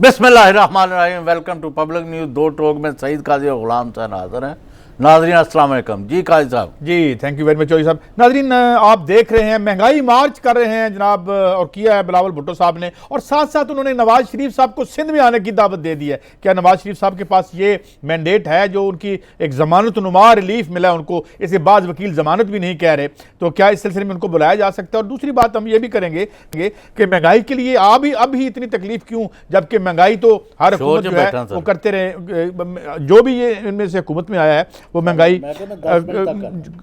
बिस्मिल्लाहिर्रहमानिर्रहीम। Welcome to Public News. दो टोक में सईद काजी और गुलाम हुसैन हाजिर हैं। नाज़रीन अस्सलाम वालेकुम। जी काजी साहब। जी thank you very much Chaudhary sahab. नाज़रीन आप देख रहे हैं महंगाई मार्च कर रहे हैं जनाब, और किया है बिलावल भुट्टो साहब ने, और साथ साथ उन्होंने नवाज शरीफ साहब को सिंध में आने की दावत दे दी है। क्या नवाज शरीफ साहब के पास ये मैंडेट है जो उनकी एक जमानतनुमा रिलीफ मिला है उनको, इसे बाज़ वकील जमानत भी नहीं कह रहे, तो क्या इस सिलसिले में उनको बुलाया जा सकता है? और दूसरी बात हम ये भी करेंगे कि महंगाई के लिए अब ही इतनी तकलीफ क्यों, जबकि महंगाई तो हर हुकूमत जो है वो करते रहे। जो भी ये इनमें से हुकूमत में आया है वो महंगाई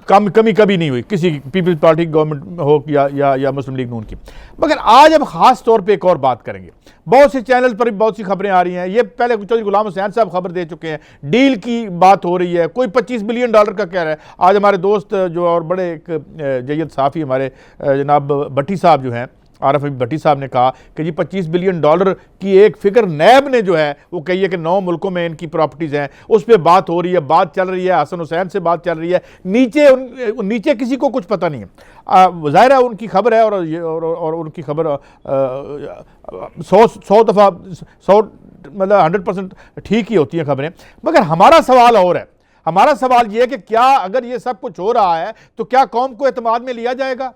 कमी कभी नहीं हुई, किसी पीपल्स पार्टी गवर्नमेंट हो या मुस्लिम लीग नून की। मगर आज हम खास तौर पे एक और बात करेंगे। बहुत से चैनल पर बहुत सी खबरें आ रही हैं, ये पहले चौधरी गुलाम हुसैन साहब खबर दे चुके हैं, डील की बात हो रही है, कोई $25 बिलियन का कह रहा है। आज हमारे दोस्त जो और बड़े एक जय्यद साफ़ी हमारे जनाब भट्टी साहब जो हैं, आरफ भट्टी साहब ने कहा कि जी $25 बिलियन की एक फिगर नैब ने जो है वो कही है कि 9 मुल्कों में इनकी प्रॉपर्टीज़ हैं, उस पर बात हो रही है, बात चल रही है, हसन हुसैन से बात चल रही है, नीचे किसी को कुछ पता नहीं है। ज़ाहिर है उनकी खबर है और उनकी खबर 100 दफ़ा 100 मतलब 100% ठीक ही होती हैं खबरें। मगर हमारा सवाल और है, हमारा सवाल ये है कि क्या अगर ये सब कुछ हो रहा है तो क्या कौम को एतमाद में लिया जाएगा?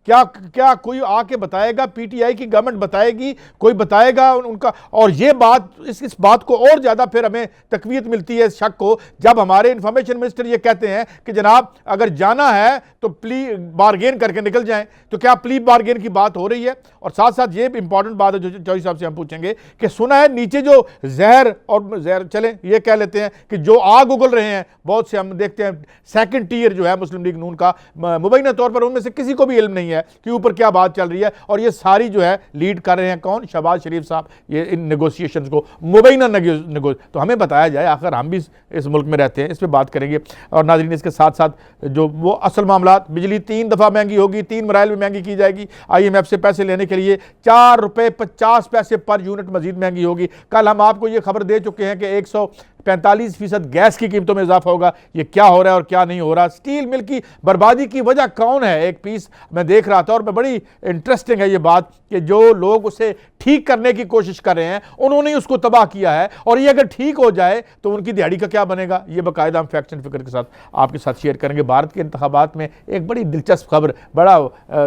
क्या कोई आके बताएगा? पीटीआई की गवर्नमेंट बताएगी? कोई बताएगा उनका? और ये बात इस बात को और ज़्यादा फिर हमें तकवीत मिलती है इस शक को, जब हमारे इंफॉर्मेशन मिनिस्टर ये कहते हैं कि जनाब अगर जाना है तो प्ली बारगेन करके निकल जाएं। तो क्या प्ली बारगेन की बात हो रही है? और साथ साथ ये इंपॉर्टेंट बात है जो चौधरी साहब से हम पूछेंगे कि सुना है नीचे जो जहर चले ये कह लेते हैं कि जो आग उगल रहे हैं, बहुत से हम देखते हैं सेकंड टीयर जो है मुस्लिम लीग नून का, मुबैना तौर पर उनमें से किसी को भी इल्म नहीं है कि ऊपर क्या बात चल रही है, और ये सारी जो है लीड कर रहे हैं कौन? शहबाज शरीफ साहब, ये इन नेगोशिएशंस को, मुबैना तो हमें बताया जाए, आखिर हम भी इस मुल्क में रहते हैं, इस पर बात करेंगे। और नाज़रीन इसके साथ साथ जो वो असल मामला, बिजली 3 दफ़ा महंगी होगी, 3 मराइल में महंगी की जाएगी, IMF से पैसे लेने के लिए ₹4.50 पर यूनिट मजीद महंगी होगी। कल हम आपको ये खबर दे चुके हैं कि 145% गैस की कीमतों में इजाफा होगा। ये क्या हो रहा है और क्या नहीं हो रहा? स्टील मिल की बर्बादी की वजह कौन है? एक पीस मैं देख रहा था और मैं बड़ी इंटरेस्टिंग है ये बात कि जो लोग उसे ठीक करने की कोशिश कर रहे हैं उन्होंने उसको तबाह किया है, और ये अगर ठीक हो जाए तो उनकी दिहाड़ी का क्या बनेगा? ये बाकायदा हम फैक्ट एंड फिगर के साथ आपके साथ शेयर करेंगे। भारत के इंतखाबात में एक बड़ी दिलचस्प खबर, बड़ा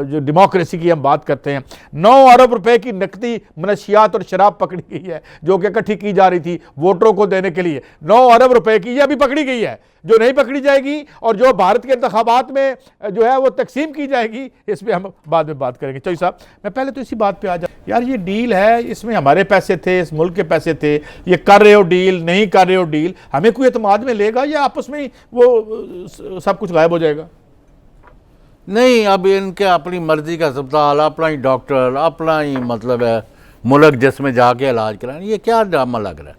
जो डेमोक्रेसी की हम बात करते हैं, 9 अरब रुपए की नकदी मनशियात और शराब पकड़ी गई है जो कि इकट्ठी की जा रही थी वोटरों को देने के लिए। 9 अरब रुपए की, यह अभी पकड़ी गई है, जो नहीं पकड़ी जाएगी और जो भारत के इंतखाबात में जो है वो तकसीम की जाएगी, इस पर हम बाद में बात करेंगे। चौधरी साहब मैं पहले तो इसी बात पे आ जाऊं, यार ये डील है, इसमें हमारे पैसे थे, इस मुल्क के पैसे थे, ये कर रहे हो डील, नहीं कर रहे हो डील, हमें कोई एतमाद में लेगा या आपस में वो सब कुछ गायब हो जाएगा? नहीं, अब इनके अपनी मर्जी का अस्पताल, अपना ही डॉक्टर, अपना ही मतलब है मुल्क जिसमें जाके इलाज कराना, ये क्या ड्रामा लग रहा है?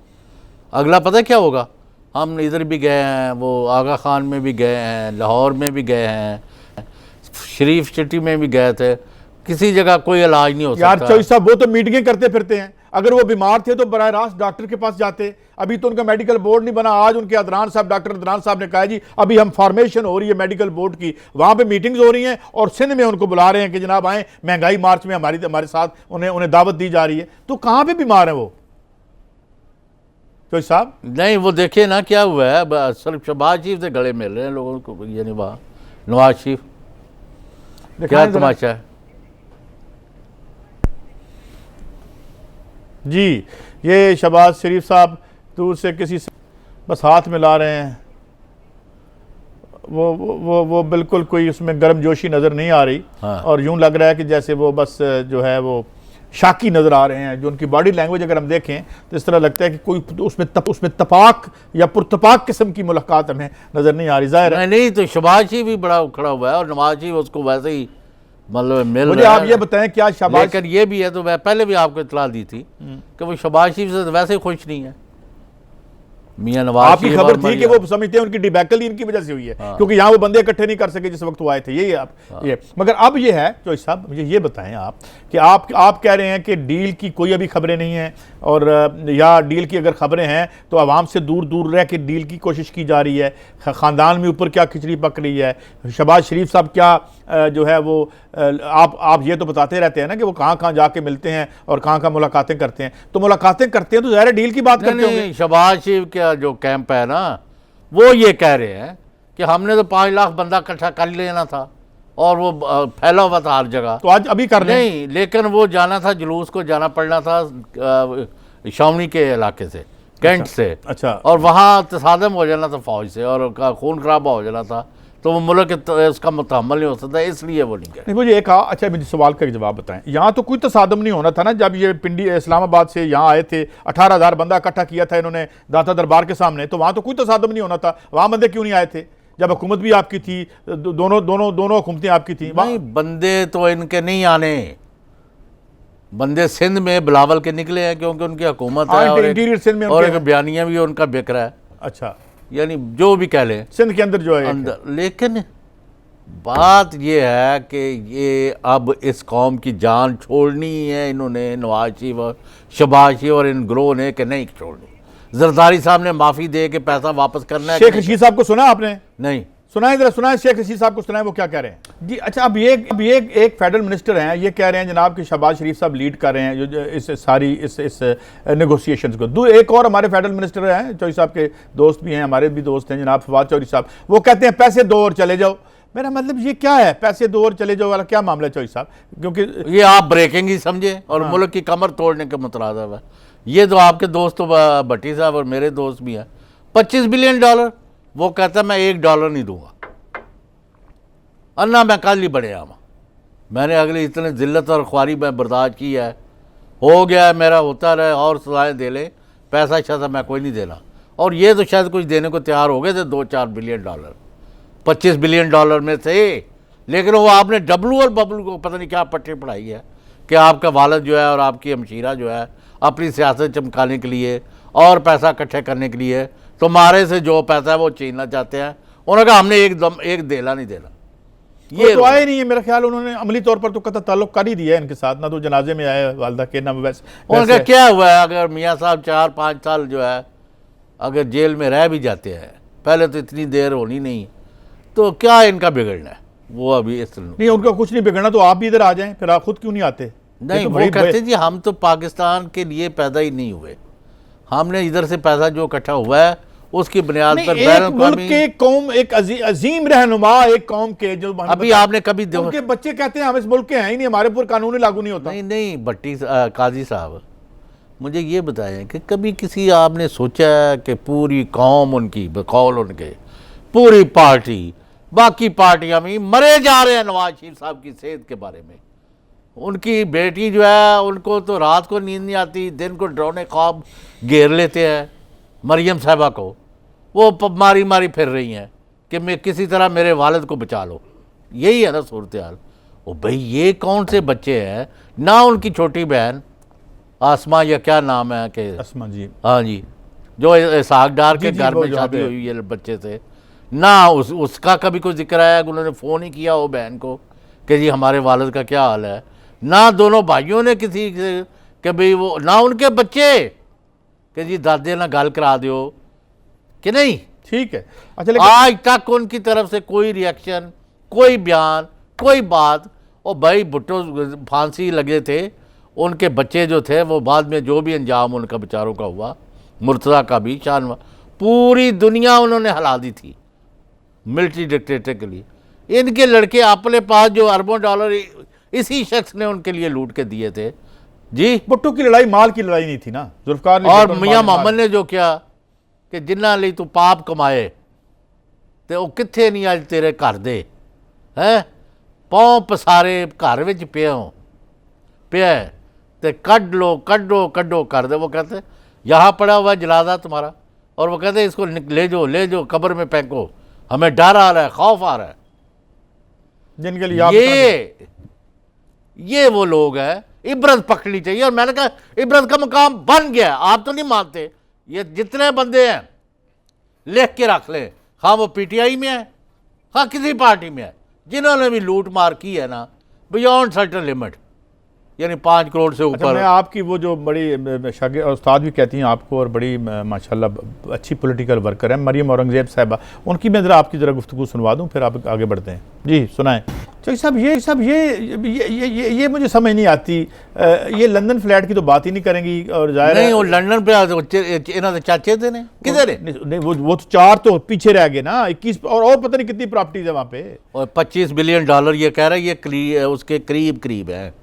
अगला पता क्या होगा? हम इधर भी गए हैं, वो आगा खान में भी गए हैं, लाहौर में भी गए हैं, शरीफ सिटी में भी गए थे, किसी जगह कोई इलाज नहीं हो सकता। यार चौधरी साहब वो तो मीटिंगें करते फिरते हैं, अगर वो बीमार थे तो बराह रास्त डॉक्टर के पास जाते। अभी तो उनका मेडिकल बोर्ड नहीं बना। आज उनके अदनान साहब, डॉक्टर अदनान साहब ने कहा जी अभी हम फॉर्मेशन हो रही है मेडिकल बोर्ड की, वहां पे मीटिंग्स हो रही हैं और सिंध में उनको बुला रहे हैं कि जनाब आए, महंगाई मार्च में हमारे साथ उन्हें दावत दी जा रही है। तो कहां पे बीमार है वो चौधरी साहब? नहीं, वो देखिए ना क्या हुआ है, सिर्फ शहबाज शरीफ से गले मिल रहे हैं लोगों को, यानी वहाँ नवाज शरीफ, क्या तमाशा है जी। ये शहबाज शरीफ साहब दूर से किसी से बस हाथ मिला रहे हैं, वो बिल्कुल कोई उसमें गर्मजोशी नज़र नहीं आ रही। हाँ। और यूं लग रहा है कि जैसे वो बस जो है वो शाकी नज़र आ रहे हैं। जो उनकी बॉडी लैंग्वेज अगर हम देखें तो इस तरह लगता है कि कोई उसमें तपाक या पुरतपाक किस्म की मुलाकात हमें नज़र नहीं आ रही। ज़ाहिर है नहीं तो शहबाज शरीफ भी बड़ा उखड़ा हुआ है और नवाज शरीफ उसको वैसे ही मतलब मिल मुझे रहा है। आप ये बताएं क्या शहबाज, लेकिन ये भी है, तो मैं पहले भी आपको इतला दी थी कि वो शहबाज शरीफ से वैसे ही खुश नहीं है, मियां नवाज आपकी शरीफ खबर और थी कि वो समझते हैं उनकी डिबैकल ही इनकी वजह से हुई है, क्योंकि यहाँ वो बंदे इकट्ठे नहीं कर सके जिस वक्त वो आए थे, यही आप ये। मगर अब ये है चौधरी साहब, मुझे ये बताएं आप कि आप कह रहे हैं कि डील की कोई अभी खबरें नहीं हैं, और या डील की अगर खबरें हैं तो आवाम से दूर दूर रह के डील की कोशिश की जा रही है, ख़ानदान में ऊपर क्या खिचड़ी पक रही है, शहबाज शरीफ साहब क्या जो है वो आप ये तो बताते रहते हैं ना कि वो कहाँ कहाँ जाके मिलते हैं और कहाँ कहाँ मुलाकातें करते हैं, तो मुलाकातें करते हैं तो ज़ाहिर डील की बात करते होंगे। शहबाज शरीफ का जो कैंप है ना, वो ये कह रहे हैं कि हमने तो 5 लाख बंदा इकट्ठा कर लेना था और वो फैला हुआ था हर जगह, तो आज अभी कर नहीं, लेकिन वो जाना था, जुलूस को जाना पड़ना था शामनी के इलाके से, कैंट से, अच्छा, और वहाँ तसादम हो जाना था फौज से और खून खराबा हो जाना था, तो वो मुल्क उसका मुतहम्मल नहीं हो सकता, इसलिए वो नहीं नहीं। मुझे एक अच्छा मुझे सवाल का जवाब बताएं, यहाँ तो कोई तसादम नहीं होना था ना, जब ये पिंडी इस्लामाबाद से यहाँ आए थे, 18,000 बंदा इकट्ठा किया था इन्होंने दाता दरबार के सामने, तो वहाँ तो कोई तसादम नहीं होना था, वहाँ बंदे क्यों नहीं आए थे जब हुकूमत भी आपकी थी, दोनों हुकूमतें आपकी थी? नहीं, बंदे तो इनके नहीं आने, बंदे सिंध में बिलावल के निकले हैं क्योंकि उनकी हुकूमत है और एक बयानिया भी उनका बिक रहा है। अच्छा, यानी जो भी कह लें सिंध के अंदर जो है अंदर, लेकिन बात ये है कि ये अब इस कौम की जान छोड़नी है इन्होंने, नवाज शरीफ और शहबाज शरीफ और इन ग्रोह ने, कि नहीं छोड़नी। जरदारी साहब ने माफ़ी दे के पैसा वापस करना है। शेख रशीद साहब को सुना आपने? नहीं सुनाए, जरा सुनाए शेख रशीद साहब को सुनाए वो क्या कह रहे हैं जी। अच्छा, अब एक फेडरल मिनिस्टर हैं, ये कह रहे हैं जनाब कि शहबाज शरीफ साहब लीड कर रहे हैं जो इस सारी इस नेगोशिएशंस को। एक और हमारे फेडरल मिनिस्टर हैं, चौधरी साहब के दोस्त भी हैं, हमारे भी दोस्त हैं जनाब फवाद चौधरी साहब, वो कहते हैं पैसे दो और चले जाओ। मेरा मतलब ये क्या है, पैसे दो और चले जाओ वाला क्या मामला है चौधरी साहब? क्योंकि ये आप ब्रेकिंग ही समझे और मुल्क की कमर तोड़ने के मुतरादिफ है। ये तो आपके दोस्त तो भट्टी साहब और मेरे दोस्त भी हैं, $25 बिलियन, वो कहता है मैं $1 नहीं दूंगा, अन्ना मैं कल ही बड़े आवा, मैंने अगले इतने जिल्लत और ख्वारी में बर्दाश्त की है, हो गया मेरा, होता रहे और सजाएं दे ले, पैसा शैसा मैं कोई नहीं देना। और ये तो शायद कुछ देने को तैयार हो गए थे, $2-4 बिलियन, $25 बिलियन में थे, लेकिन वो आपने डब्लू और बबलू को पता नहीं क्या पट्टी पढ़ाई है कि आपका वालिद जो है और आपकी हमशीरा जो है अपनी सियासत चमकाने के लिए और पैसा इकट्ठे करने के लिए तुम्हारे से जो पैसा है वो छीनना चाहते हैं। उन्होंने कहा हमने एक देला नहीं देना। ये तो आए नहीं है, मेरा ख्याल उन्होंने अमली तौर पर तो कतई ताल्लुक कर ही दिया है इनके साथ, ना तो जनाजे में आए वालदा के, ना वैसे उनका क्या हुआ है, अगर मियाँ साहब 4-5 साल जो है अगर जेल में रह भी जाते हैं, पहले तो इतनी देर होनी नहीं, तो क्या इनका बिगड़ना है? वो अभी इस नहीं, उनका कुछ नहीं बिगड़ना, तो आप भी इधर आ जाएं, फिर आप खुद क्यों नहीं आते? नहीं, तो वो कहते जी हम तो पाकिस्तान के लिए पैदा ही नहीं हुए, हमने इधर से पैसा जो इकट्ठा हुआ है उसकी बुनियाद पर एक मुल्क के कौम, एक अजीम रहनुमा एक कौम के, जो अभी आपने कभी उनके बच्चे कहते हैं हम इस मुल्क के हैं ही नहीं, हमारे ऊपर कानून ही लागू नहीं होता। नहीं भट्टी काजी साहब, मुझे ये बताएं कि कभी किसी आपने सोचा कि पूरी कौम उनकी, बकौल उनके पूरी पार्टी, बाकी पार्टियां भी मरे जा रहे हैं नवाज शरीफ साहब की सेहत के बारे में, उनकी बेटी जो है उनको तो रात को नींद नहीं आती, दिन को डरावने ख्वाब घेर लेते हैं, मरियम साहबा को वो मारी मारी फिर रही हैं कि मैं किसी तरह मेरे वालिद को बचा लो, यही है ना सूरत हाल। ओ भाई, ये कौन से बच्चे हैं? ना उनकी छोटी बहन आसमा या क्या नाम है कि आसमा जी, हाँ जी, जो इसाक डार के घर में शादी हुई है बच्चे से, ना उसका कभी कोई जिक्र आया, उन्होंने फ़ोन ही किया वो बहन को कि जी हमारे वालिद का क्या हाल है, ना दोनों भाइयों ने किसी से कि भाई वो, ना उनके बच्चे कि जी दादे ना गल करा दो कि नहीं। ठीक है, अच्छा, आज तक उनकी तरफ से कोई रिएक्शन, कोई बयान, कोई बात। और भाई भुट्टो फांसी लगे थे, उनके बच्चे जो थे वो बाद में जो भी अंजाम उनका बेचारों का हुआ, मुर्तज़ा का भी शान, पूरी दुनिया उन्होंने हिला दी थी मिलिट्री डिक्टेटर के लिए। इनके लड़के अपने पास जो अरबों डॉलर इसी शख्स ने उनके लिए लूट के दिए थे जी। भुट्टो की लड़ाई माल की लड़ाई नहीं थी ना, जुल्फकार और मियाँ मोहम्मद ने जो किया कि जिन्ना ਲਈ तू पाप कमाए ਤੇ ਉਹ ਕਿੱਥੇ ਨਹੀਂ ਅੱਜ ਤੇਰੇ ਘਰ ਦੇ ਹੈ ਪੌਂ ਪਸਾਰੇ घर ਵਿੱਚ ਪਿਆ ਤੇ ਕੱਢ लो कड्डो कर दे। वो कहते यहाँ पड़ा हुआ जनाजा तुम्हारा, और वो कहते इसको ले जाओ कब्र में फेंको, हमें डर आ रहा है, खौफ आ रहा है। जिनके लिए ये वो लोग हैं, इबरत पकड़नी चाहिए। और मैंने कहा इबरत का मुकाम बन गया, आप तो नहीं मानते। ये जितने बंदे हैं लिख के रख लें, हाँ वो पीटीआई में है, हाँ किसी पार्टी में है, जिन्होंने भी लूट मार की है ना बियॉन्ड सर्टन लिमिट, यानी 5 करोड़ से अच्छा, ऊपर। मैं आपकी वो जो बड़ी शागिर्द और उस्ताद भी कहती हैं आपको, और बड़ी माशाल्लाह अच्छी पॉलिटिकल वर्कर है मरियम औरंगज़ेब साहिबा, उनकी मैं ज़रा आपकी ज़रा गुफ्तगू सुनवा दूँ, फिर आप आगे बढ़ते हैं। जी सुनाएं। चौधरी साहब ये मुझे समझ नहीं आती, ये लंदन फ्लैट की तो बात ही नहीं करेंगी, और जाहिर नहीं है वो लंदन पे इन्हों के चाचे थे ने किधर है, नहीं वो तो 4 तो पीछे रह गए ना, 21 और पता नहीं कितनी प्रॉपर्टीज है वहाँ पे, और $25 बिलियन ये कह रहे हैं, ये उसके करीब है।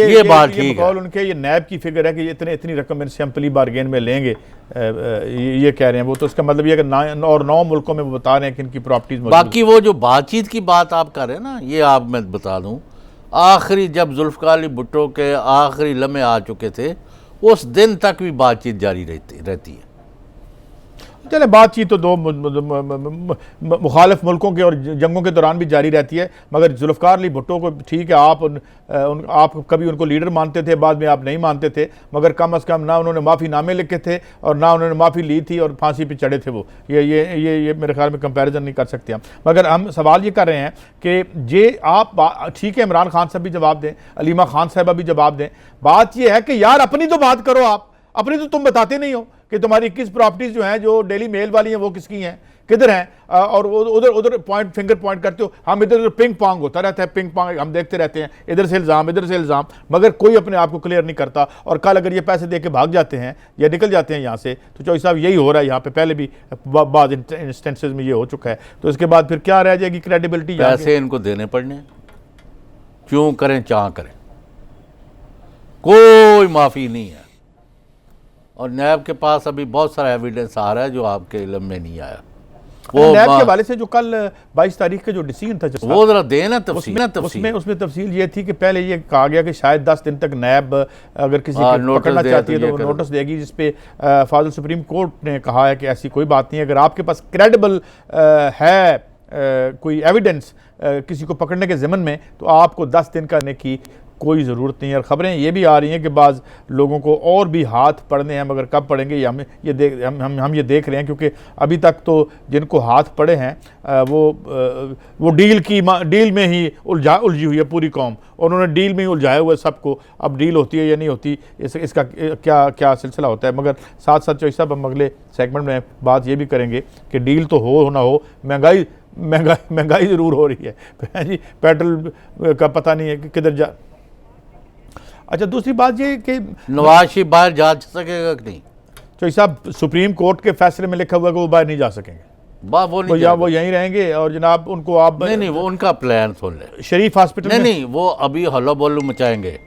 ये बात ठीक है। उनके ये नैब की फिगर है कि इतनी रकम इनसे हम प्ली बारगेन में लेंगे, ये कह रहे हैं वो, तो इसका मतलब ये कि 9 मुल्कों में वो बता रहे हैं कि इनकी प्रॉपर्टीज। बाकी वो जो बातचीत की बात आप कर रहे हैं ना, ये आप मैं बता दूं, आखिरी जब जुल्फ़िकार अली भुट्टो के आखिरी लम्हे आ चुके थे, उस दिन तक भी बातचीत जारी रहती है। चले बातचीत तो दो मुखालिफ मुल्कों के और जंगों के दौरान भी जारी रहती है, मगर जुल्फ़िकार अली भुट्टो को ठीक है, आप कभी उनको लीडर मानते थे, बाद में आप नहीं मानते थे, मगर कम अज़ कम ना उन्होंने माफ़ी नामे लिखे थे और ना उन्होंने माफ़ी ली थी, और फांसी पे चढ़े थे वो। ये मेरे ख्याल में कंपैरिजन नहीं कर सकते हम। मगर हम सवाल ये कर रहे हैं कि ये आप ठीक है, इमरान खान साहब भी जवाब दें, अलीमा खान साहबा भी जवाब दें, बात यह है कि यार अपनी तो बात करो, आप अपनी तो तुम बताते नहीं हो कि तुम्हारी 21 प्रॉपर्टीज जो हैं, जो डेली मेल वाली हैं, वो किसकी हैं, किधर हैं, और उधर फिंगर पॉइंट करते हो। हम इधर पिंग पोंग होता रहता है, पिंग पोंग हम देखते रहते हैं, इधर से इल्ज़ाम, मगर कोई अपने आप को क्लियर नहीं करता। और कल अगर ये पैसे दे के भाग जाते हैं या निकल जाते हैं यहाँ से, तो चौधरी साहब यही हो रहा है यहाँ पे, पहले भी बाद इंस्टेंसेस में ये हो चुका है, तो इसके बाद फिर क्या रह जाएगी क्रेडिबिलिटी? पैसे इनको देने पड़ने, क्यों करें चाह करें, कोई माफ़ी नहीं है। और नैब के पास अभी बहुत सारा एविडेंस आ रहा है जो आपके इल्म में नहीं आया। वो नैब के हवाले से जो कल 22 तारीख का जो डिसीजन था, वो जरा देना तफसील। उसमें तफसील ये थी कि पहले ये कहा गया कि शायद 10 दिन तक नैब अगर किसी को पकड़ना चाहती है तो वो नोटिस देगी, जिसपे फाजिल सुप्रीम कोर्ट ने कहा है कि ऐसी कोई बात नहीं, अगर आपके पास क्रेडिबल है कोई एविडेंस किसी को पकड़ने के ज़मन में, तो आपको 10 दिन करने की कोई ज़रूरत नहीं है। और ख़बरें ये भी आ रही हैं कि बाज़ लोगों को और भी हाथ पड़ने हैं, मगर कब पड़ेंगे ये हम ये देख रहे हैं, क्योंकि अभी तक तो जिनको हाथ पड़े हैं वो डील में ही उलझी हुई है पूरी कौम, और उन्होंने डील में ही उलझाए हुए सबको। अब डील होती है या नहीं होती, इसका क्या सिलसिला होता है। मगर साथ साथ चौधरी साहब हम अगले सेगमेंट में बात ये भी करेंगे कि डील तो हो ना हो, महंगाई ज़रूर हो रही है जी, पेट्रोल का पता नहीं है कि किधर जा। अच्छा, दूसरी बात ये कि नवाज शरीफ बाहर जा सकेगा कि नहीं? चौधरी साहब, सुप्रीम कोर्ट के फैसले में लिखा हुआ है कि वो बाहर नहीं जा सकेंगे, वो यहीं रहेंगे, और जनाब उनको आप नहीं वो उनका प्लान सुन ले। शरीफ हॉस्पिटल नहीं वो अभी हल्ला बोल्लू मचाएंगे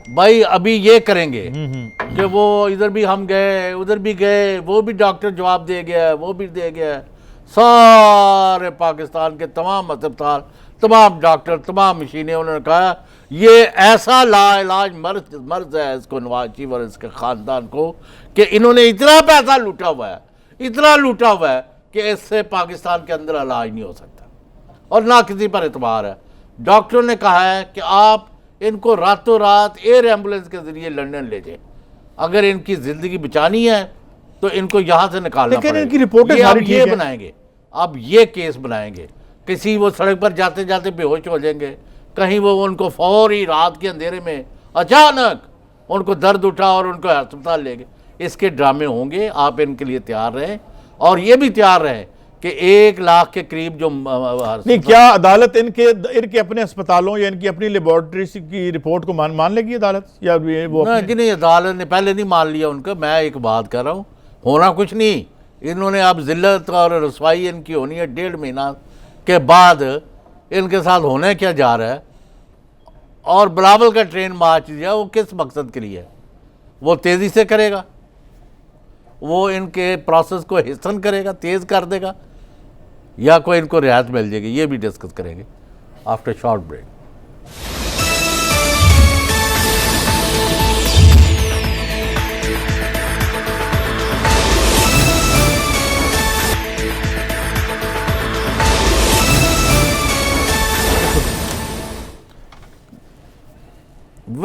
भाई, अभी ये करेंगे कि वो इधर भी हम गए, उधर भी गए, वो भी डॉक्टर जवाब दे गया, वो भी दे गया, सारे पाकिस्तान के तमाम अस्पताल, तमाम डॉक्टर, तमाम मशीनें, उन्होंने कहा ये ऐसा लाइलाज मर्ज है इसको, नवाज शरीफ और इसके ख़ानदान को, कि इन्होंने इतना पैसा लूटा हुआ है कि इससे पाकिस्तान के अंदर इलाज नहीं हो सकता, और ना किसी पर एतबार है। डॉक्टरों ने कहा है कि आप इनको रातों रात एयर एम्बुलेंस के ज़रिए लंदन ले जाए, अगर इनकी ज़िंदगी बचानी है तो इनको यहाँ से निकालना लेकिन पड़ेगा। इनकी रिपोर्टें सारी ठीक हैं। बनाएंगे, अब ये केस बनाएंगे, किसी वो सड़क पर जाते जाते बेहोश हो जाएंगे, कहीं वो उनको फौरी रात के अंधेरे में अचानक उनको दर्द उठा और उनको अस्पताल ले गए। इसके ड्रामे होंगे, आप इनके लिए तैयार रहें, और ये भी तैयार रहें कि 1 लाख के करीब जो नहीं, क्या अदालत इनके अपने अस्पतालों या इनकी अपनी लेबॉर्ट्रीज की रिपोर्ट को मान लेगी अदालत, या वो नहीं, अदालत ने पहले नहीं मान लिया उनका। मैं एक बात कर रहा हूँ, होना कुछ नहीं, इन्होंने अब जिल्लत और रसवाई इनकी होनी है 1.5 महीना के बाद, इनके साथ होने क्या जा रहा है। और बिलावल का ट्रेन मार्च दिया, वो किस मकसद के लिए है? वो तेज़ी से करेगा, वो इनके प्रोसेस को हिस्सन करेगा, तेज़ कर देगा, या कोई इनको रियायत मिल जाएगी? ये भी डिस्कस करेंगे after short break.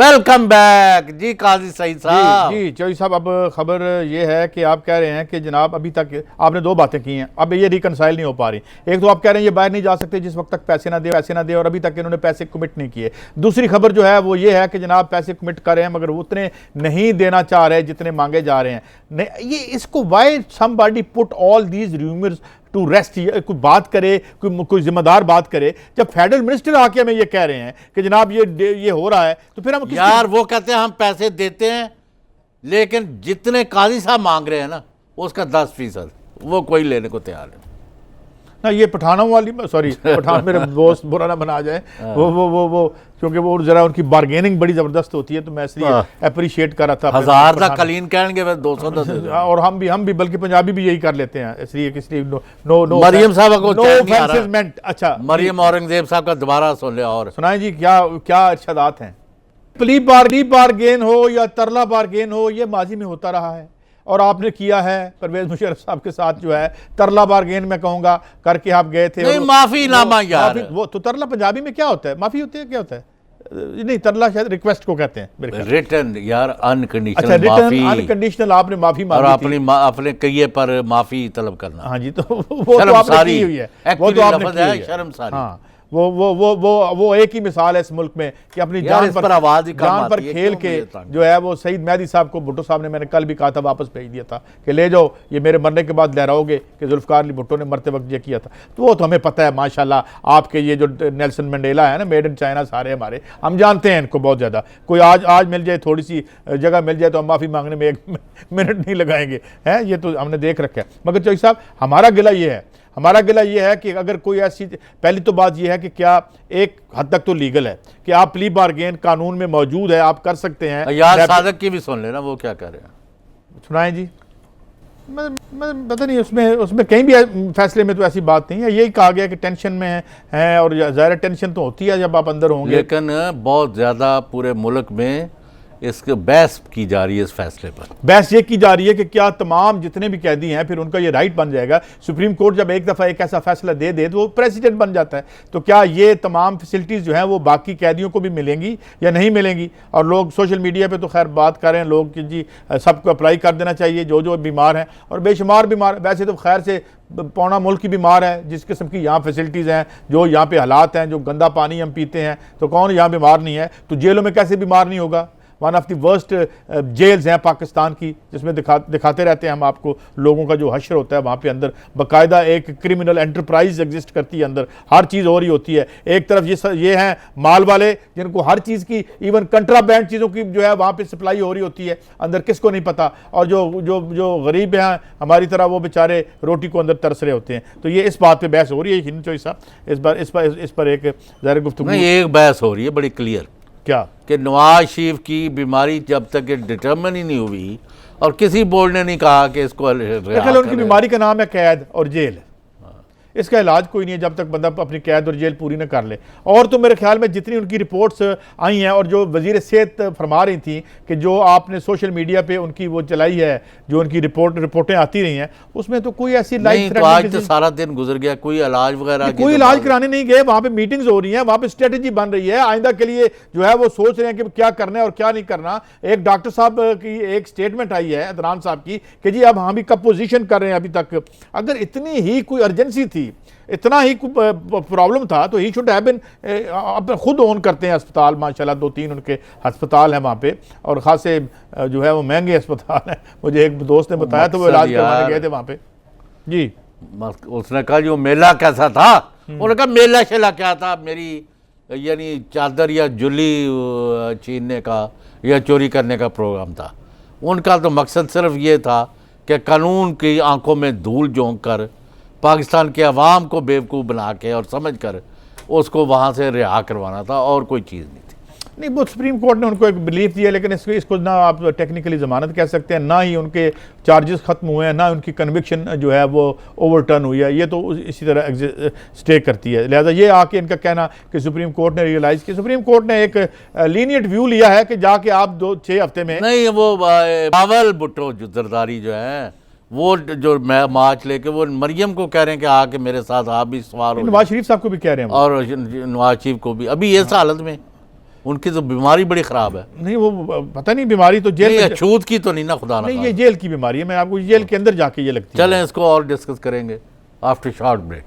Welcome back जी काजी सईद साहब। जी चौधरी साहब, अब खबर ये है कि आप कह रहे हैं कि जनाब अभी तक आपने दो बातें की हैं, अब ये रिकनसाइल नहीं हो पा रही। एक तो आप कह रहे हैं ये बाहर नहीं जा सकते जिस वक्त तक पैसे ना दे, और अभी तक इन्होंने पैसे कमिट नहीं किए। दूसरी खबर जो है वो ये है कि जनाब पैसे कमिट कर रहे हैं मगर उतने नहीं देना चाह रहे जितने मांगे जा रहे हैं। ये इसको why somebody put all these rumours to rest, कोई बात करे, कोई जिम्मेदार बात करे। जब फेडरल मिनिस्टर आके हमें ये कह रहे हैं कि जनाब ये हो रहा है, तो फिर हम यार वो कहते हैं हम पैसे देते हैं, लेकिन जितने काजी साहब मांग रहे हैं ना उसका 10% वो कोई लेने को तैयार है ना। ये पठानों वाली, सॉरी पठान मेरे दोस्त बुरा ना बना जाए, वो क्योंकि वो जरा उनकी बार्गेनिंग बड़ी जबरदस्त होती है, तो मैं इसलिए अप्रिशिएट कर रहा था। 1000 का कलीन कहेंगे वह 210 दे दें। और हम भी बल्कि पंजाबी भी यही कर लेते हैं, इसलिए नो मरियम साहब को नो चैन नहीं आ रहा। ऑफेंसमेंट। अच्छा, मरियम औरंगजेब साहब का दोबारा सुन ले और सुनाएं जी, क्या इरशादात हैं। प्ली बारगेन हो या तरला बारगेन हो, ये माजी में होता रहा है और आपने किया है परवेज मुशर्रफ साहब के साथ जो है तरला बारगेन, मैं कहूँगा करके आप गए थे। नहीं, माफी नामा यार, वो तो तरला पंजाबी में क्या होता है? माफी होती है, क्या होता है? नहीं, तरला शायद रिक्वेस्ट को कहते हैं मेरे ख्याल। रिटर्न यार, अच्छा, अनकंडीशनल रिटर्न माफी, अनकंडीशनल आपने माफी और मांगी थी। अपने कहिए पर माफी तलब करना। हाँ जी, तो वो तो आपने की हुई है, वो तो आपने की हुई है। शर्मसारी। हाँ, वो एक ही मिसाल है इस मुल्क में कि अपनी जान पर आवाज ही कम जान पर आती है, खेल क्यों के मुझे तंग? जो है वो सईद मेहदी साहब को भुट्टो साहब ने, मैंने कल भी कहा था, वापस भेज दिया था कि ले जाओ, ये मेरे मरने के बाद लहराओगे कि जुल्फकार अली भुट्टो ने मरते वक्त ये किया था। तो वो तो हमें पता है माशाल्लाह। आपके ये जो नेल्सन मंडेला है ना, मेड इन चाइना, सारे हमारे, हम जानते हैं इनको बहुत ज़्यादा। कोई आज मिल जाए, थोड़ी सी जगह मिल जाए तो हम माफ़ी मांगने में 1 मिनट नहीं लगाएंगे, हैं, ये तो हमने देख रखा है। मगर चौधरी साहब, हमारा गिला ये है कि अगर कोई ऐसी, पहली तो बात ये है कि क्या एक हद तक तो लीगल है कि आप प्ली बारगेन कानून में मौजूद है, आप कर सकते हैं। यार सादक की भी सुन लेना, वो क्या कर रहे हैं, सुनाएं जी। मैं पता नहीं, उसमें कहीं भी फैसले में तो ऐसी बात नहीं है। यही कहा गया कि टेंशन में है और ज़ाहिर टेंशन तो होती है जब आप अंदर होंगे, लेकिन बहुत ज़्यादा पूरे मुल्क में इसके बहस की जा रही है इस फैसले पर। बहस ये की जा रही है कि क्या तमाम जितने भी कैदी हैं फिर उनका ये राइट बन जाएगा। सुप्रीम कोर्ट जब एक दफ़ा एक ऐसा फैसला दे दे तो वो प्रेसिडेंट बन जाता है, तो क्या ये तमाम फैसिलिटीज़ जो हैं वो बाकी कैदियों को भी मिलेंगी या नहीं मिलेंगी? और लोग सोशल मीडिया पे तो खैर बात कर रहे हैं लोग कि जी सबको अप्लाई कर देना चाहिए जो बीमार हैं, और बेशुमार बीमार, वैसे तो खैर से पौना मुल्क की बीमार है जिस किस्म की यहाँ फैसिलिटीज़ हैं, जो यहाँ पे हालात हैं, जो गंदा पानी हम पीते हैं, तो कौन यहाँ बीमार नहीं है? तो जेलों में कैसे बीमार नहीं होगा? One of the worst jails हैं पाकिस्तान की, जिसमें दिखाते रहते हैं हम आपको लोगों का जो हश्र होता है वहाँ पे अंदर बाकायदा एक क्रिमिनल एंटरप्राइज एग्जिस्ट करती है, अंदर हर चीज़ हो रही होती है। एक तरफ ये हैं माल वाले जिनको हर चीज़ की, इवन कंट्राबैंड चीज़ों की जो है वहाँ पे सप्लाई हो रही होती है, अंदर किसको नहीं पता, और जो गरीब हैं हमारी तरह वो बेचारे रोटी को अंदर तरस रहे होते हैं। तो ये इस बात पर बहस हो रही है हिंद चौधरी साहब, इस पर एक ज़ाहिर गुफ्तगू, एक बहस हो रही है बड़ी क्लियर, क्या कि नवाज शरीफ की बीमारी जब तक ये डिटर्मिन ही नहीं हुई और किसी बोर्ड ने नहीं कहा कि इसको उनकी बीमारी का नाम है कैद और जेल, इसका इलाज कोई नहीं है जब तक बंदा अपनी कैद और जेल पूरी ना कर ले। और तो मेरे ख्याल में जितनी उनकी रिपोर्ट्स आई हैं और जो वजीर सेहत फरमा रही थी कि जो आपने सोशल मीडिया पे उनकी वो चलाई है, जो उनकी रिपोर्टें आती रही हैं, उसमें तो कोई ऐसी लाइफ तो आज तो सारा दिन गुजर गया, कोई इलाज वगैरह कोई इलाज कराने नहीं गए। वहाँ पे मीटिंग्स हो रही हैं, वहाँ पे स्ट्रेटजी बन रही है, आइंदा के लिए जो है वो सोच रहे हैं कि क्या करना है और क्या नहीं करना। एक डॉक्टर साहब की एक स्टेटमेंट आई है अदनान साहब की कि जी अब हम भी कंपोजिशन कर रहे हैं। अभी तक अगर इतनी ही कोई अर्जेंसी थी, इतना ही प्रॉब्लम था, तो ही शुड हैव बीन, अब खुद ओन करते हैं अस्पताल माशाल्लाह, 2-3 उनके अस्पताल हैं वहाँ पे, और ख़ासे जो है वो महंगे अस्पताल हैं। मुझे एक दोस्त ने बताया तो वो इलाज करवाने गए थे वहाँ पे जी। उसने कहा जो मेला कैसा था, उन्होंने कहा मेला शेला क्या था, मेरी यानी चादर या जुली छीनने का या चोरी करने का प्रोग्राम था। उनका तो मकसद सिर्फ ये था कि कानून की आंखों में धूल झोंक कर पाकिस्तान के अवाम को बेवकूफ़ बना के और समझ कर उसको वहाँ से रिहा करवाना था, और कोई चीज़ नहीं थी। नहीं, वो सुप्रीम कोर्ट ने उनको एक बिलीफ दिया, लेकिन इसको ना आप टेक्निकली ज़मानत कह सकते हैं, ना ही उनके चार्जेस ख़त्म हुए हैं, ना उनकी कन्विक्शन जो है वो ओवरटर्न हुई है। ये तो इसी तरह स्टे करती है। लिहाजा ये आके इनका कहना कि सुप्रीम कोर्ट ने रियलाइज़ किया, सुप्रीम कोर्ट ने एक लीनियंट व्यू लिया है कि जाके आप 2-6 हफ्ते में नहीं, वो बावल भुट्टो जो जरदारी जो है वो जो मार्च लेके वो मरियम को कह रहे हैं कि आके मेरे साथ आप भी सवार हो। नवाज शरीफ साहब को भी कह रहे हैं और नवाज शरीफ को भी अभी इस हालत में उनकी तो बीमारी बड़ी ख़राब है। नहीं वो पता नहीं बीमारी तो जेल नहीं, में छूत की तो नहीं ना, खुदा ना नहीं, खाए। ये जेल की बीमारी है, मैं आपको जेल के अंदर जाके ये लगती है। चलें इसको और डिस्कस करेंगे after short break.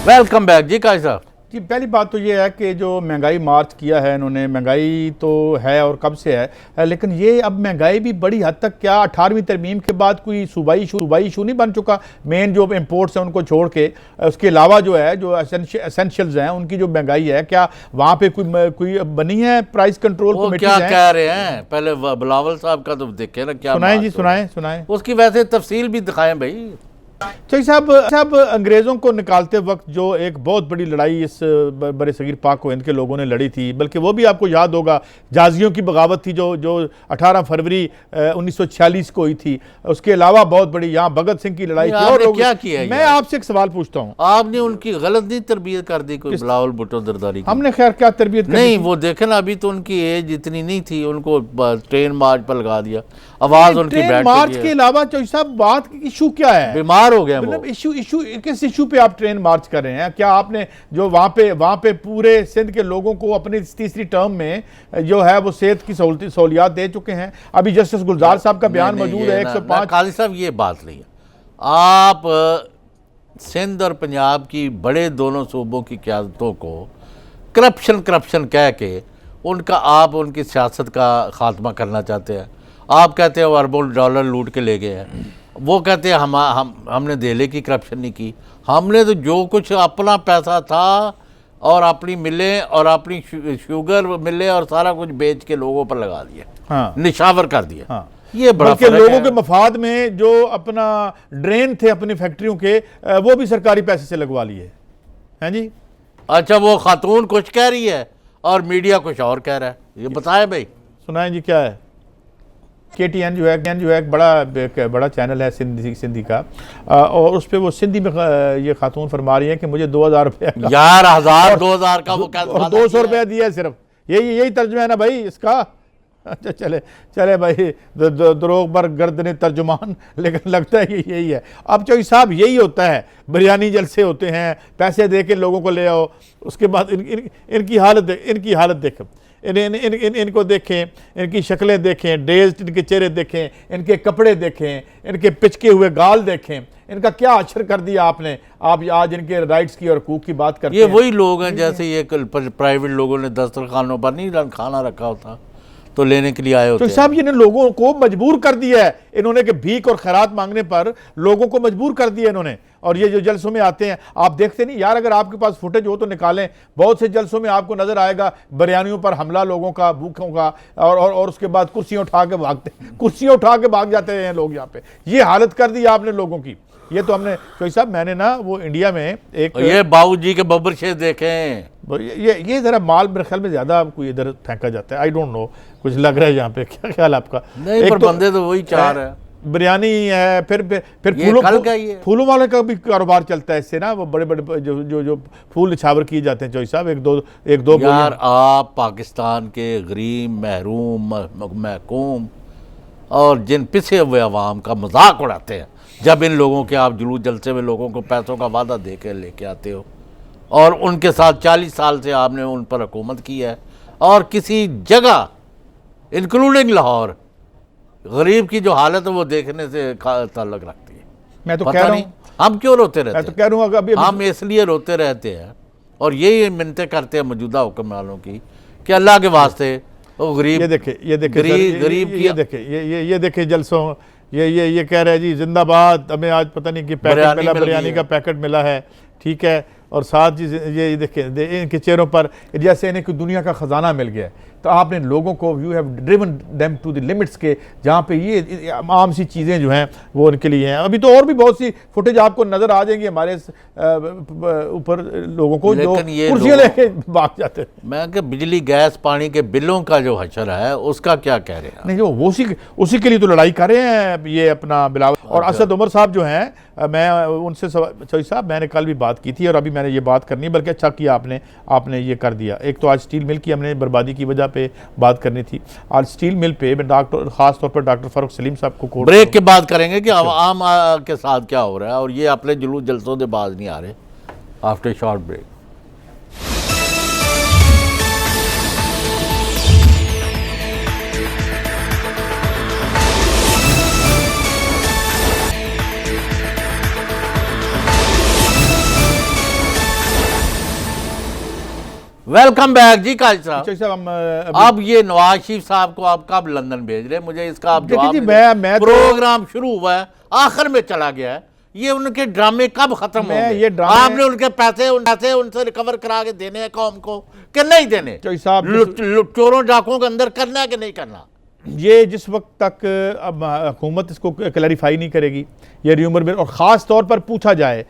Welcome back जी काजी साहब। जी पहली बात तो ये है कि जो महंगाई मार्च किया है इन्होंने, महंगाई तो है और कब से है, लेकिन ये अब महंगाई भी बड़ी हद तक क्या 18वीं तरमीम के बाद कोई सूबाई इशू नहीं बन चुका। मेन जो इम्पोर्ट्स हैं उनको छोड़ के उसके अलावा जो है जो एसेंशियल्स हैं उनकी जो महंगाई है, क्या वहाँ पे कोई बनी है प्राइस कंट्रोल वो कमेटी? क्या कह रहे हैं पहले बिलावल साहब का तो देखे ना क्या सुनाएं जी, बात हो रही है। सुनाएं। उसकी वैसे तफसील भी दिखाएं भाई। तो साहब अंग्रेज़ों को निकालते वक्त जो एक बहुत बड़ी लड़ाई इस बड़े सगीर पाक को हिंद के लोगों ने लड़ी थी, बल्कि वो भी आपको याद होगा जाजियों की बगावत थी जो 18 फरवरी 1946 को हुई थी। उसके अलावा बहुत बड़ी यहाँ भगत सिंह की लड़ाई थी। और क्या किया? मैं आपसे एक सवाल पूछता हूँ, आपने उनकी गलत नहीं तरबियत कर दी कोई बिलावल भुट्टो जरदारी की? हमने खैर क्या तरबियत नहीं, वो देखे ना, अभी तो उनकी एज इतनी नहीं थी, उनको ट्रेन मार्च पर लगा दिया, आवाज उनकी बैठ मार्च के अलावा चौधरी साहब बात इशू क्या है? बीमार हो गए वो। इशू किस इशू पे आप ट्रेन मार्च कर रहे हैं? क्या आपने जो वहाँ पे पूरे सिंध के लोगों को अपनी तीसरी टर्म में जो है वो सेहत की सहूलियात दे चुके हैं? अभी जस्टिस गुलजार साहब का बयान मौजूद है 105। काजी साहब ये बात नहीं है, आप सिंध और पंजाब की बड़े दोनों सूबों की क़यादतों को करप्शन कह के आप उनकी सियासत का खात्मा करना चाहते हैं। आप कहते हैं वो अरबों डॉलर लूट के ले गए हैं, वो कहते हैं हमने देले की करप्शन नहीं की। हमने तो जो कुछ अपना पैसा था और अपनी मिलें और अपनी शुगर मिले और सारा कुछ बेच के लोगों पर लगा दिया, हाँ, निशावर कर दिया। हाँ। ये बड़ा बल्कि लोगों के मफाद में जो अपना ड्रेन थे अपनी फैक्ट्रियों के, वो भी सरकारी पैसे से लगवा लिए हैं जी। अच्छा, वो खातून कुछ कह रही है और मीडिया कुछ और कह रहा है, ये बताए भाई। सुनाएं जी क्या है? KTN जो है एक बड़ा चैनल है सिंधी का, और उस पर वो सिंधी में ये खातून फरमा रही है कि मुझे 2000 रुपये यार 1000 2000 का वो 200 रुपया दिया है सिर्फ। यही तर्जुमा है ना भाई इसका। अच्छा चले भाई, दरोग बर गर्दने तर्जुमान, लेकिन लगता है कि यही है। अब चौधरी साहब यही होता है, बिरयानी जलसे होते हैं, पैसे दे के लोगों को ले आओ, उसके बाद इनकी हालत देखें, इनको देखें, इनकी शक्लें देखें, डेज्ड इनके चेहरे देखें, इनके कपड़े देखें, इनके पिचके हुए गाल देखें, इनका क्या अक्षर कर दिया आपने। आप आज इनके राइट्स की और हकूक की बात करते हैं। ये वही लोग हैं जैसे ये प्राइवेट लोगों ने दस्तरखानों पर नहीं खाना रखा होता तो लेने के लिए आए होते तो साहब ये लोगों को मजबूर कर दिया है इन्होंने कि भीख और खैरात मांगने पर लोगों को मजबूर कर दिया इन्होंने। और ये जो जलसों में आते हैं, आप देखते नहीं यार, अगर आपके पास फुटेज हो तो निकालें, बहुत से जलसों में आपको नजर आएगा बिरयानियों पर हमला लोगों का, भूखों का, और उसके बाद कुर्सियां उठा के भाग जाते हैं लोग। यहाँ पे ये हालत कर दी आपने लोगों की। ये तो हमने चौधरी साहब, मैंने ना वो इंडिया में एक ये बाबूजी के बब्बर शेर देखें, ये जरा माल मेरे ख्याल में ज्यादा आपको इधर फेंका जाता है। आई डोंट नो, कुछ लग रहा है यहाँ पे, क्या ख्याल आपका? नहीं, पर बंदे तो वही चार है, बिरयानी है, फिर फूलों वाले का भी कारोबार चलता है इससे ना। वो बड़े बड़े जो फूल निछावर किए जाते हैं चौधरी साहब, एक दो यार आप पाकिस्तान के गरीब महरूम महकूम और जिन पिछे हुए अवाम का मजाक उड़ाते हैं जब इन लोगों के आप जुलूस जलसे में लोगों को पैसों का वादा दे के लेके आते हो, और उनके साथ 40 साल से आपने उन पर हुकूमत की है, और किसी जगह इंक्लूडिंग लाहौर गरीब की जो हालत है वो देखने से ताल्लुक रखती है। मैं तो कह रहा हूँ, हम क्यों रोते रहते हैं? मैं तो कह रहा हूँ अभी हम इसलिए रोते रहते हैं और यही मिन्नतें करते हैं मौजूदा हुक्मरानों की कि अल्लाह के वास्ते वो गरीब, ये देखे गरीब की ये देखे जलसों, ये कह रहे हैं जी जिंदाबाद, हमें आज पता नहीं कि पैकेट मिला, बिरयानी का पैकेट मिला है, ठीक है, और साथ जी ये देखें इनके चेहरों पर जैसे इन्हें कोई दुनिया का ख़जाना मिल गया है। तो आपने लोगों को, you have driven them to the limits के, जहाँ पे ये आम सी चीज़ें जो हैं वो उनके लिए हैं। अभी तो और भी बहुत सी फुटेज आपको नज़र आ जाएंगी हमारे ऊपर लोगों को जो कुर्सियाँ लेके भाग जाते हैं। मैं कि बिजली गैस पानी के बिलों का जो हशर है उसका क्या कह रहे हैं? नहीं, जो उसी के लिए तो लड़ाई कर रहे हैं ये अपना बिलावल और असद उमर साहब जो हैं। मैं उनसे चौधरी साहब, मैंने कल भी बात की थी और अभी मैंने ये बात करनी, बल्कि अच्छा किया आपने ये कर दिया। एक तो आज स्टील मिल की हमने बर्बादी की वजह पे बात करनी थी। आज स्टील मिल पे डॉक्टर, खास तौर पर डॉक्टर फारूक सलीम साहब को ब्रेक के बाद करेंगे कि आवाम के साथ क्या हो रहा है, और ये अपने जुलूस जलसों से बाज नहीं आ रहे। After short break. Welcome back जी काजी साहब। अच्छा साहब, हम अब ये नवाज शरीफ साहब को आप कब लंदन भेज रहे हैं, मुझे इसका आप देखिए जवाब जी, नहीं मैं दे। तो- प्रोग्राम शुरू हुआ है, आखिर में चला गया है, ये उनके ड्रामे कब खत्म होंगे? ये ड्रामे- आपने उनके पैसे उनसे रिकवर करा के देने हैं कौम को कि नहीं देने? चौधरी साहब, चोरों डाकुओं के अंदर करना है कि नहीं करना? ये जिस वक्त तक अब हुकूमत इसको क्लैरिफाई नहीं करेगी, ये र्यूमर में, और ख़ास तौर पर पूछा जाए,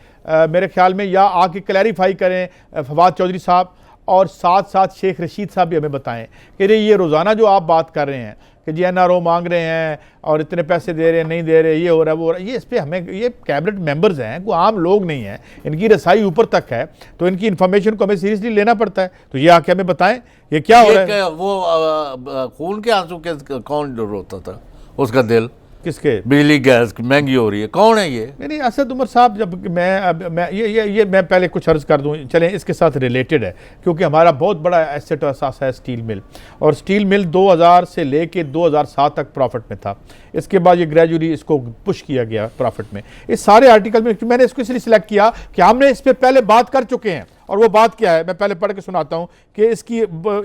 मेरे ख्याल में या आके क्लैरिफाई करें फवाद चौधरी साहब, और साथ साथ शेख रशीद साहब भी हमें बताएं कि ये रोज़ाना जो आप बात कर रहे हैं कि जी NRO मांग रहे हैं और इतने पैसे दे रहे हैं, नहीं दे रहे, ये हो रहा है वो हो रहा है, ये इस पर हमें, ये कैबिनेट मेंबर्स हैं, कोई आम लोग नहीं हैं, इनकी रसाई ऊपर तक है, तो इनकी इन्फॉर्मेशन को हमें सीरियसली लेना पड़ता है। तो ये आके हमें बताएं ये क्या हो रहा है। वो खून के आंसू के कौन रोता था, उसका दिल? किसके? बिजली गैस महंगी हो रही है, कौन है ये? नहीं, असद उमर साहब, जब मैं ये मैं पहले कुछ अर्ज़ कर दूं, चलें इसके साथ रिलेटेड है, क्योंकि हमारा बहुत बड़ा एसेट असासा है स्टील मिल, और स्टील मिल 2000 से लेके 2007 तक प्रॉफिट में था। इसके बाद ये ग्रेजुअली इसको पुश किया गया प्रॉफिट में। इस सारे आर्टिकल में मैंने इसको इसलिए सिलेक्ट किया कि हमने इस पर पहले बात कर चुके हैं, और वो बात क्या है मैं पहले पढ़ के सुनाता हूँ कि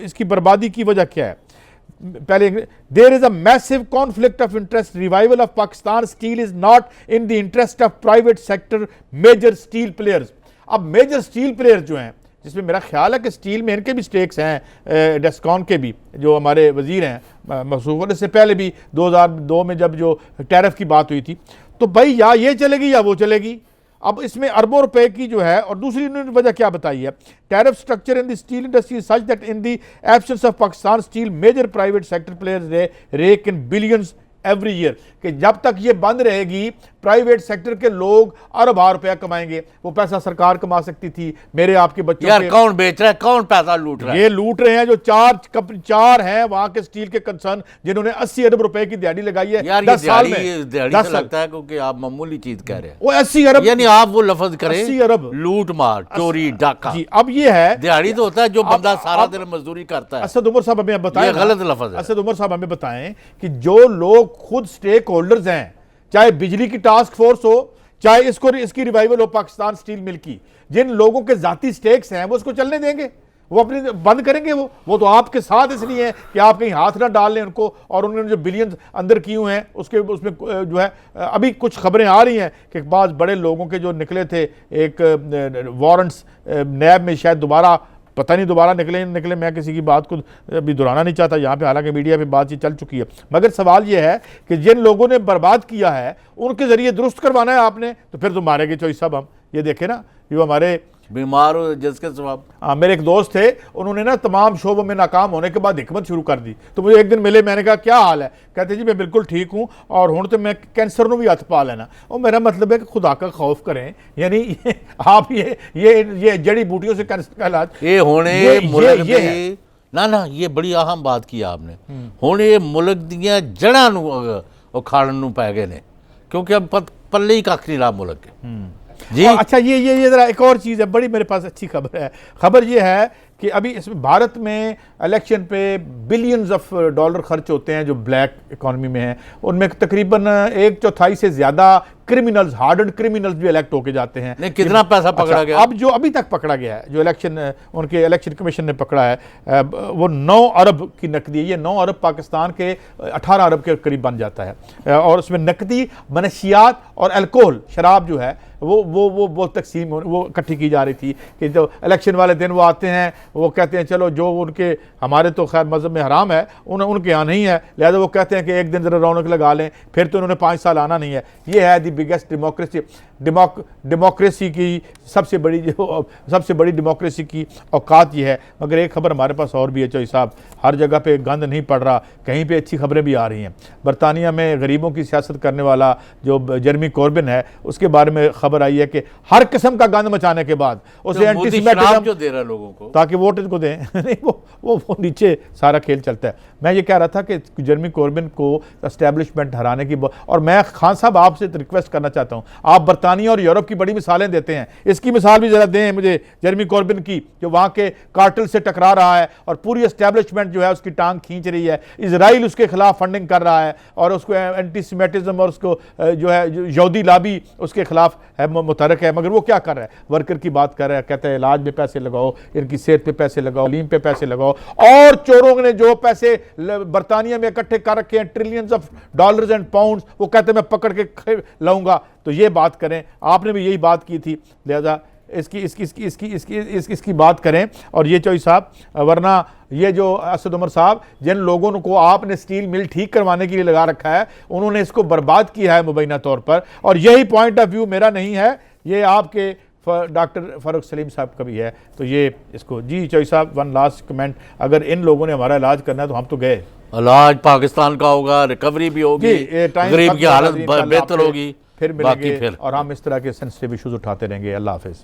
इसकी बर्बादी की वजह क्या है। पहले, there is a massive conflict of interest, revival of Pakistan Steel is not in the interest of private sector major steel players. अब मेजर स्टील प्लेयर जो हैं, जिसमें मेरा ख्याल है कि स्टील में इनके भी स्टेक्स हैं, डेस्कॉन के भी, जो हमारे वजीर हैं मसूफ, इससे पहले भी 2002 में जब जो टैरिफ की बात हुई थी, तो भाई या ये चलेगी या वो चलेगी। अब इसमें अरबों रुपए की जो है, और दूसरी उन्होंने वजह क्या बताई है, tariff structure in the steel industry such that in the absence of Pakistan Steel major private sector players rake in billions every year, कि जब तक ये बंद रहेगी प्राइवेट सेक्टर के लोग अरब रुपया कमाएंगे। वो पैसा सरकार कमा सकती थी, मेरे आपके बच्चों यार कौन बेच रहा है, कौन पैसा लूट रहा है? ये लूट रहे हैं जो चार हैं वहां के स्टील के कंसर्न, जिन्होंने 80 अरब रुपए की दिहाड़ी लगाई है यार। 10 साल में। दिहाड़ी से लगता है क्योंकि आप मामूली चीज कह रहे हैं। वो 80 अरब, यानी आप वो लफ्ज करें 80 अरब लूट मार, चोरी, डाका जी। अब ये है, दिहाड़ी तो होता है जो बंदा सारा दिन मजदूरी करता है। असद उमर साहब हमें बताएं, ये गलत लफ्ज है। असद उमर साहब हमें बताएं कि जो लोग खुद स्टेक होल्डर्स हैं, चाहे बिजली की टास्क फोर्स हो, चाहे इसकी रिवाइवल हो पाकिस्तान स्टील मिल की, जिन लोगों के जाती स्टेक्स हैं वो उसको चलने देंगे? वो अपनी बंद करेंगे? वो तो आपके साथ इसलिए है कि आप कहीं हाथ ना डाल लें उनको, और उन्होंने जो बिलियन अंदर किए हुए हैं उसमें जो है, अभी कुछ खबरें आ रही हैं कि बाद बड़े लोगों के जो निकले थे, एक वारंट्स नैब में शायद दोबारा, पता नहीं दोबारा निकले, मैं किसी की बात को अभी दोहराना नहीं चाहता यहाँ पे, हालांकि मीडिया पे बातचीत चल चुकी है, मगर सवाल ये है कि जिन लोगों ने बर्बाद किया है उनके जरिए दुरुस्त करवाना है आपने, तो फिर तो मारेंगे चौधरी साहब। हम ये देखें ना, ये हमारे बीमार हो जिसके स्वभाव। हाँ, मेरे एक दोस्त थे, उन्होंने ना तमाम शोबों में नाकाम होने के बाद हिकमत शुरू कर दी, तो मुझे एक दिन मिले, मैंने कहा क्या हाल है? कहते जी मैं बिल्कुल ठीक हूँ, और हूँ तो मैं कैंसर नू भी हथ पा लेना। और मेरा मतलब है कि खुदा का खौफ करें, यानी आप ये जड़ी बूटियों से कैंसर का इलाज ये होने मुल्क दी ना ये बड़ी अहम बात की आपने। होने ये मुल्क दियां जड़ां नू उखाड़न नू पै गए ने, क्योंकि अब पल्ले ही कख नहीं रहा मुल्क के जी। अच्छा, ये जरा एक और चीज़ है, बड़ी मेरे पास अच्छी खबर है। खबर ये है कि अभी इसमें भारत में इलेक्शन पे बिलियंस ऑफ डॉलर खर्च होते हैं जो ब्लैक इकॉनमी में हैं, उनमें तकरीबन 1/4 से ज़्यादा क्रिमिनल्स, हार्डन क्रिमिनल्स भी इलेक्ट होके जाते हैं। नहीं, कितना पैसा पकड़ा गया? अब जो अभी तक पकड़ा गया है, जो उनके इलेक्शन कमीशन ने पकड़ा है, वो 9 अरब की नकदी है। ये 9 अरब पाकिस्तान के 18 अरब के करीब बन जाता है, और उसमें नकदी, मनशियात और अल्कोहल, शराब जो है वो तकसीम, वो इकट्ठी की जा रही थी कि जो इलेक्शन वाले दिन वो आते हैं, वो कहते हैं चलो जो उनके, हमारे तो खैर मज़हब में हराम है, उनके यहाँ नहीं है, लिहाजा वो कहते हैं कि एक दिन ज़रा रौनक लगा लें, फिर तो उन्होंने 5 साल आना नहीं है। ये है दी बिगेस्ट डेमोक्रेसी। डेमोक्रेसी की सबसे बड़ी डेमोक्रेसी की औकात ये है। मगर एक खबर हमारे पास और भी है चौधरी साहब, हर जगह पे गंद नहीं पड़ रहा, कहीं पे अच्छी खबरें भी आ रही हैं। बरतानिया में गरीबों की सियासत करने वाला जो जेरेमी कॉर्बिन है, उसके बारे में खबर आई है कि हर किस्म का गंद मचाने के बाद उसे एंटीसेमिटिज्म जो दे रहा है लोगों को ताकि वोट इनको दें नहीं, वो नीचे सारा खेल चलता है। मैं ये कह रहा था कि जेरेमी कॉर्बिन को एस्टैब्लिशमेंट हराने की, और मैं खान साहब आपसे रिक्वेस्ट करना चाहता हूँ, आप बरतानिया और यूरोप की बड़ी मिसालें देते हैं, इसकी मिसाल भी जरा दें मुझे जेरेमी कॉर्बिन की, जो वहाँ के कार्टेल से टकरा रहा है और पूरी एस्टैब्लिशमेंट जो है उसकी टांग खींच रही है, इजराइल उसके खिलाफ फंडिंग कर रहा है और उसको एंटीसेमिटिज्म और उसको जो है यहूदी लाबी उसके खिलाफ है, मुतहरक है। मगर वो क्या कर रहा है, वर्कर की बात कर रहा है, कहता है इलाज में पैसे लगाओ, इनकी सेहत पे पैसे लगाओ, लीम पे पैसे लगाओ, और चोरों ने जो पैसे बरतानिया में इकट्ठे कर रखे हैं, trillions of dollars and pounds, वो कहते हैं मैं पकड़ के लाऊंगा। तो ये बात करें, आपने भी यही बात की थी, लिहाजा इसकी बात करें। और ये चौधरी साहब, वरना ये जो असद उमर साहब, जिन लोगों को आपने स्टील मिल ठीक करवाने के लिए लगा रखा है, उन्होंने इसको बर्बाद किया है मुबैना तौर पर। और यही पॉइंट ऑफ व्यू मेरा नहीं है, ये आपके डॉक्टर फ़ारूक सलीम साहब का भी है। तो ये इसको जी चौधरी साहब, वन लास्ट कमेंट, अगर इन लोगों ने हमारा इलाज करना है तो हम तो गए, इलाज पाकिस्तान का होगा, रिकवरी भी होगी, गरीब की हालत बेहतर होगी, फिर मिलेंगे और हम इस तरह के सेंसिटिव इश्यूज उठाते रहेंगे। अल्लाह हाफिज़।